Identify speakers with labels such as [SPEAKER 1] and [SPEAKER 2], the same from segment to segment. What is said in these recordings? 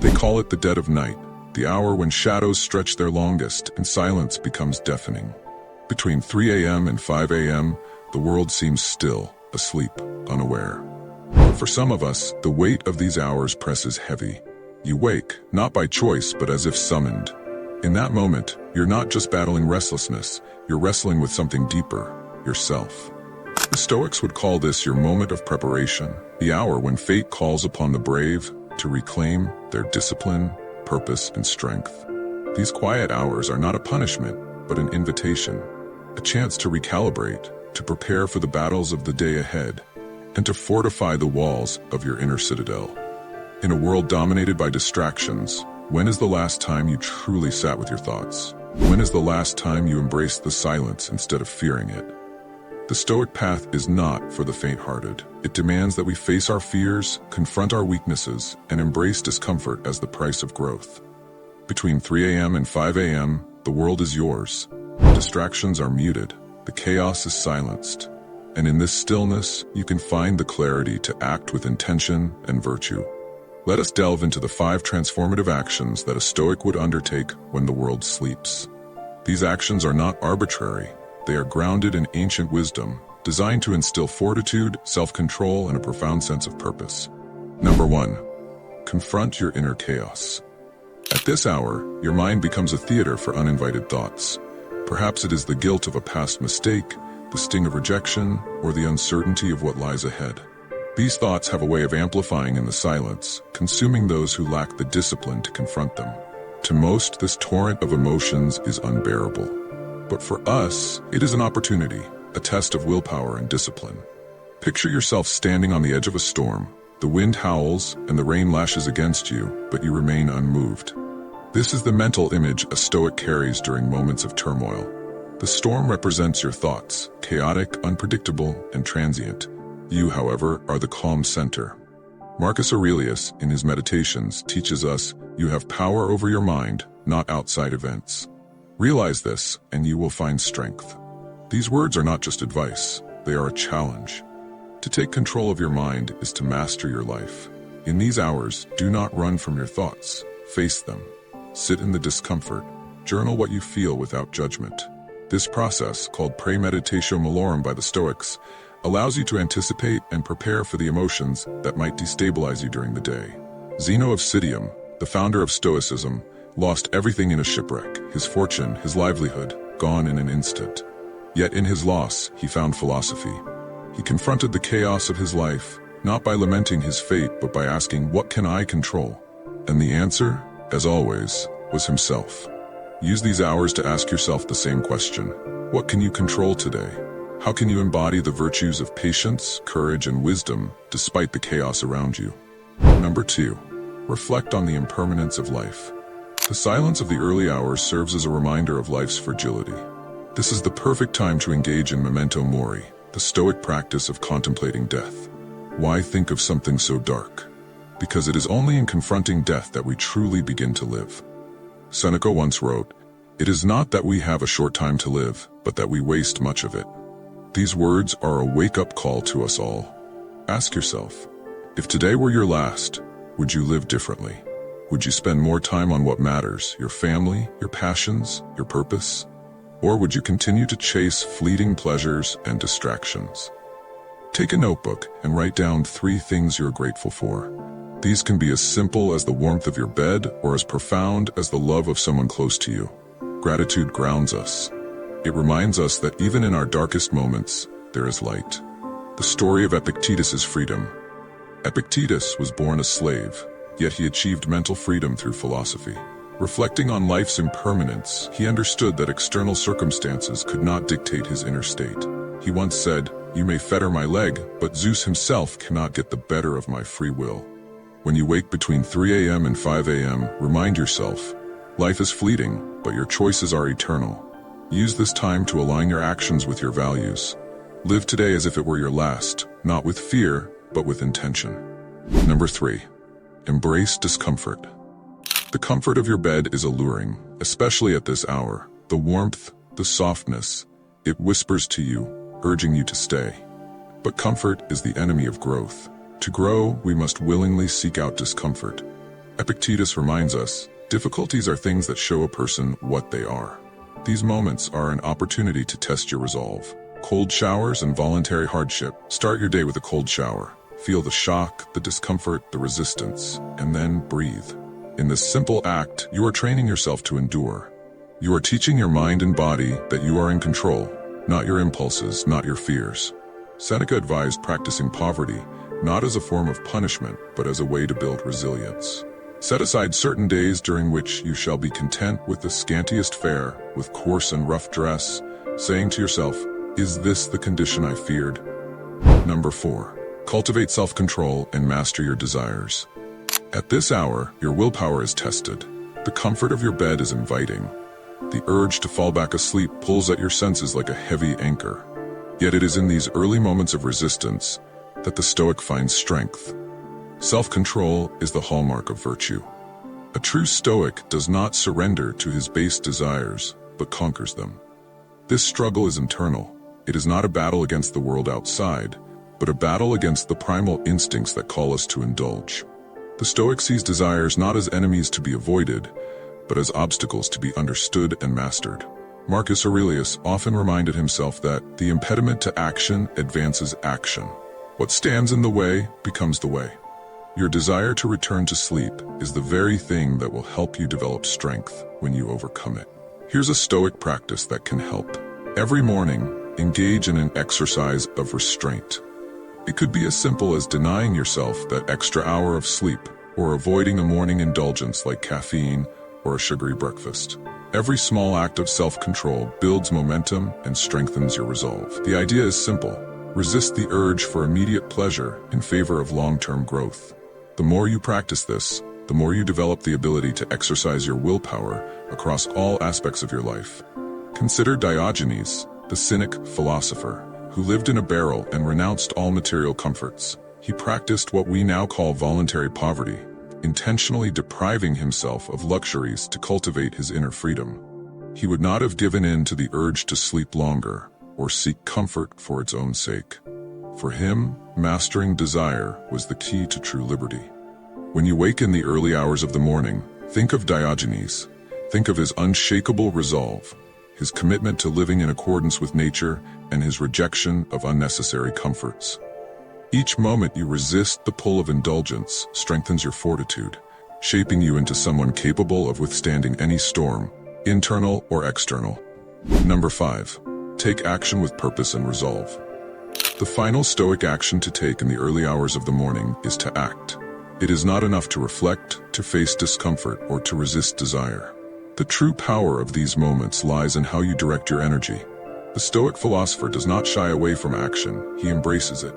[SPEAKER 1] They call it the dead of night, the hour when shadows stretch their longest and silence becomes deafening. Between 3 a.m. and 5 a.m., the world seems still, asleep, unaware. But for some of us, the weight of these hours presses heavy. You wake, not by choice, but as if summoned. In that moment, you're not just battling restlessness, you're wrestling with something deeper, yourself. The Stoics would call this your moment of preparation, the hour when fate calls upon the brave to reclaim their discipline, purpose, and strength. These quiet hours are not a punishment, but an invitation, a chance to recalibrate, to prepare for the battles of the day ahead, and to fortify the walls of your inner citadel. In a world dominated by distractions, when is the last time you truly sat with your thoughts? When is the last time you embraced the silence instead of fearing it? The Stoic path is not for the faint-hearted. It demands that we face our fears, confront our weaknesses, and embrace discomfort as the price of growth. Between 3 a.m. and 5 a.m., the world is yours. Distractions are muted, the chaos is silenced, and in this stillness, you can find the clarity to act with intention and virtue. Let us delve into the 5 transformative actions that a Stoic would undertake when the world sleeps. These actions are not arbitrary. They are grounded in ancient wisdom, designed to instill fortitude, self-control, and a profound sense of purpose. Number 1. Confront your inner chaos. At this hour, your mind becomes a theater for uninvited thoughts. Perhaps it is the guilt of a past mistake, the sting of rejection, or the uncertainty of what lies ahead. These thoughts have a way of amplifying in the silence, consuming those who lack the discipline to confront them. To most, this torrent of emotions is unbearable. But for us, it is an opportunity, a test of willpower and discipline. Picture yourself standing on the edge of a storm. The wind howls and the rain lashes against you, but you remain unmoved. This is the mental image a Stoic carries during moments of turmoil. The storm represents your thoughts, chaotic, unpredictable, and transient. You, however, are the calm center. Marcus Aurelius, in his Meditations, teaches us you have power over your mind, not outside events. Realize this, and you will find strength. These words are not just advice, they are a challenge. To take control of your mind is to master your life. In these hours, do not run from your thoughts. Face them. Sit in the discomfort. Journal what you feel without judgment. This process, called premeditatio malorum by the Stoics, allows you to anticipate and prepare for the emotions that might destabilize you during the day. Zeno of Citium, the founder of Stoicism, lost everything in a shipwreck, his fortune, his livelihood, gone in an instant. Yet in his loss, he found philosophy. He confronted the chaos of his life, not by lamenting his fate, but by asking, what can I control? And the answer, as always, was himself. Use these hours to ask yourself the same question. What can you control today? How can you embody the virtues of patience, courage, and wisdom despite the chaos around you? Number 2. Reflect on the impermanence of life. The silence of the early hours serves as a reminder of life's fragility. This is the perfect time to engage in memento mori, the Stoic practice of contemplating death. Why think of something so dark? Because it is only in confronting death that we truly begin to live. Seneca once wrote, "It is not that we have a short time to live, but that we waste much of it." These words are a wake-up call to us all. Ask yourself, if today were your last, would you live differently? Would you spend more time on what matters, your family, your passions, your purpose? Or would you continue to chase fleeting pleasures and distractions? Take a notebook and write down 3 things you're grateful for. These can be as simple as the warmth of your bed or as profound as the love of someone close to you. Gratitude grounds us. It reminds us that even in our darkest moments, there is light. The story of Epictetus' freedom. Epictetus was born a slave, yet he achieved mental freedom through philosophy. Reflecting on life's impermanence, he understood that external circumstances could not dictate his inner state. He once said, "You may fetter my leg, but Zeus himself cannot get the better of my free will." When you wake between 3 a.m. and 5 a.m., remind yourself, life is fleeting, but your choices are eternal. Use this time to align your actions with your values. Live today as if it were your last, not with fear, but with intention. Number 3. Embrace discomfort. The comfort of your bed is alluring, especially at this hour. The warmth, the softness, it whispers to you, urging you to stay. But comfort is the enemy of growth. To grow, we must willingly seek out discomfort. Epictetus reminds us, difficulties are things that show a person what they are. These moments are an opportunity to test your resolve. Cold showers and voluntary hardship. Start your day with a cold shower. Feel the shock, the discomfort, the resistance, and then breathe. In this simple act, you are training yourself to endure. You are teaching your mind and body that you are in control, not your impulses, not your fears. Seneca advised practicing poverty, not as a form of punishment, but as a way to build resilience. Set aside certain days during which you shall be content with the scantiest fare, with coarse and rough dress, saying to yourself, "Is this the condition I feared?" Number 4. Cultivate self-control and master your desires. At this hour, your willpower is tested. The comfort of your bed is inviting. The urge to fall back asleep pulls at your senses like a heavy anchor. Yet it is in these early moments of resistance that the Stoic finds strength. Self-control is the hallmark of virtue. A true Stoic does not surrender to his base desires, but conquers them. This struggle is internal. It is not a battle against the world outside, but a battle against the primal instincts that call us to indulge. The Stoic sees desires not as enemies to be avoided, but as obstacles to be understood and mastered. Marcus Aurelius often reminded himself that the impediment to action advances action. What stands in the way becomes the way. Your desire to return to sleep is the very thing that will help you develop strength when you overcome it. Here's a Stoic practice that can help. Every morning, engage in an exercise of restraint. It could be as simple as denying yourself that extra hour of sleep, or avoiding a morning indulgence like caffeine or a sugary breakfast. Every small act of self-control builds momentum and strengthens your resolve. The idea is simple. Resist the urge for immediate pleasure in favor of long-term growth. The more you practice this, the more you develop the ability to exercise your willpower across all aspects of your life. Consider Diogenes, the Cynic philosopher, who lived in a barrel and renounced all material comforts. He practiced what we now call voluntary poverty, intentionally depriving himself of luxuries to cultivate his inner freedom. He would not have given in to the urge to sleep longer or seek comfort for its own sake. For him, mastering desire was the key to true liberty. When you wake in the early hours of the morning, think of Diogenes. Think of his unshakable resolve, his commitment to living in accordance with nature, and his rejection of unnecessary comforts. Each moment you resist the pull of indulgence strengthens your fortitude, shaping you into someone capable of withstanding any storm, internal or external. Number 5. Take action with purpose and resolve. The final Stoic action to take in the early hours of the morning is to act. It is not enough to reflect, to face discomfort, or to resist desire. The true power of these moments lies in how you direct your energy. The Stoic philosopher does not shy away from action, he embraces it.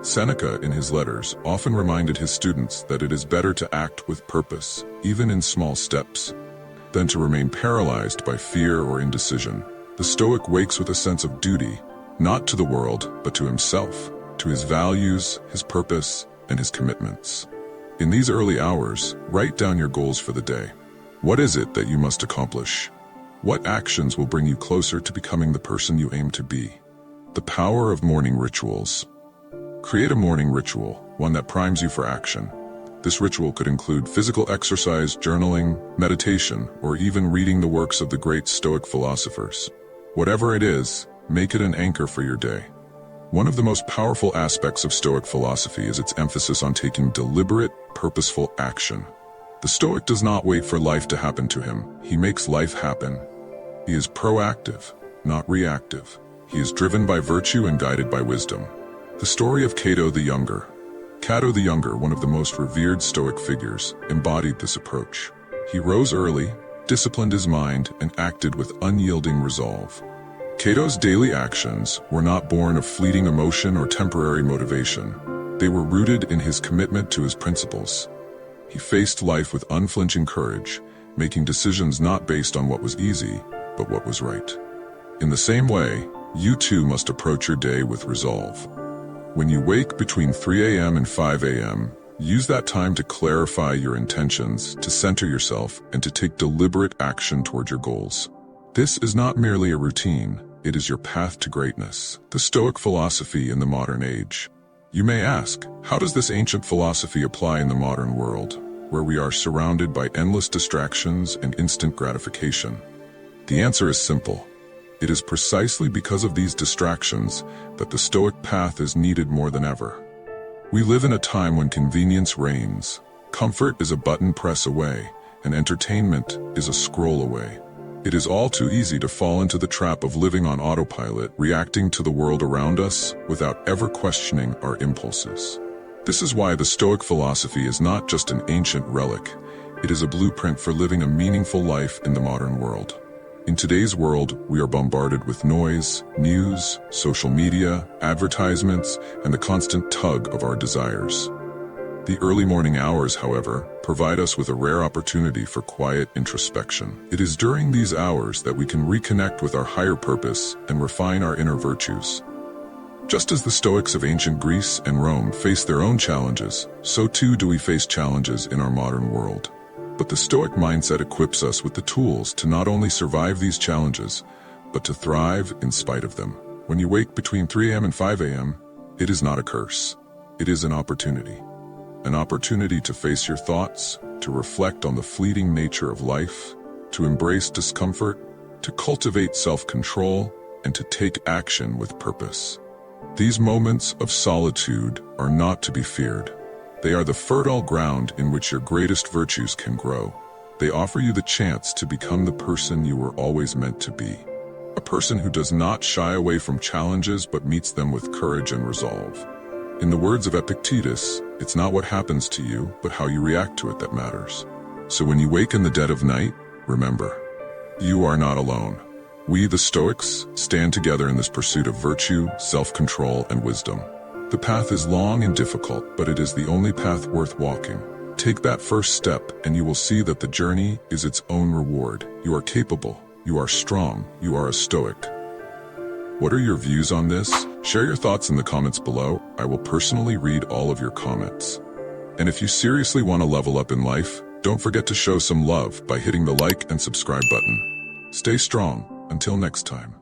[SPEAKER 1] Seneca, in his letters, often reminded his students that it is better to act with purpose, even in small steps, than to remain paralyzed by fear or indecision. The Stoic wakes with a sense of duty, not to the world, but to himself, to his values, his purpose, and his commitments. In these early hours, write down your goals for the day. What is it that you must accomplish? What actions will bring you closer to becoming the person you aim to be? The power of morning rituals. Create a morning ritual, one that primes you for action. This ritual could include physical exercise, journaling, meditation, or even reading the works of the great Stoic philosophers. Whatever it is, make it an anchor for your day. One of the most powerful aspects of Stoic philosophy is its emphasis on taking deliberate, purposeful action. The Stoic does not wait for life to happen to him. He makes life happen. He is proactive, not reactive. He is driven by virtue and guided by wisdom. The story of Cato the Younger. Cato the Younger, one of the most revered Stoic figures, embodied this approach. He rose early, disciplined his mind, and acted with unyielding resolve. Cato's daily actions were not born of fleeting emotion or temporary motivation. They were rooted in his commitment to his principles. He faced life with unflinching courage, making decisions not based on what was easy, but what was right. In the same way, you too must approach your day with resolve. When you wake between 3 a.m. and 5 a.m., use that time to clarify your intentions, to center yourself, and to take deliberate action toward your goals. This is not merely a routine, it is your path to greatness, the Stoic philosophy in the modern age. You may ask, how does this ancient philosophy apply in the modern world? where we are surrounded by endless distractions and instant gratification? The answer is simple. It is precisely because of these distractions that the Stoic path is needed more than ever. We live in a time when convenience reigns, comfort is a button press away, and entertainment is a scroll away. It is all too easy to fall into the trap of living on autopilot, reacting to the world around us without ever questioning our impulses. This is why the Stoic philosophy is not just an ancient relic, it is a blueprint for living a meaningful life in the modern world. In today's world, we are bombarded with noise, news, social media, advertisements, and the constant tug of our desires. The early morning hours, however, provide us with a rare opportunity for quiet introspection. It is during these hours that we can reconnect with our higher purpose and refine our inner virtues. Just as the Stoics of ancient Greece and Rome faced their own challenges, so too do we face challenges in our modern world. But the Stoic mindset equips us with the tools to not only survive these challenges, but to thrive in spite of them. When you wake between 3 a.m. and 5 a.m., it is not a curse. It is an opportunity. An opportunity to face your thoughts, to reflect on the fleeting nature of life, to embrace discomfort, to cultivate self-control, and to take action with purpose. These moments of solitude are not to be feared. They are the fertile ground in which your greatest virtues can grow. They offer you the chance to become the person you were always meant to be. A person who does not shy away from challenges but meets them with courage and resolve. In the words of Epictetus, it's not what happens to you, but how you react to it that matters. So when you wake in the dead of night, remember, you are not alone. We, the Stoics, stand together in this pursuit of virtue, self-control, and wisdom. The path is long and difficult, but it is the only path worth walking. Take that first step, and you will see that the journey is its own reward. You are capable, you are strong, you are a Stoic. What are your views on this? Share your thoughts in the comments below. I will personally read all of your comments. And if you seriously want to level up in life, don't forget to show some love by hitting the like and subscribe button. Stay strong. Until next time.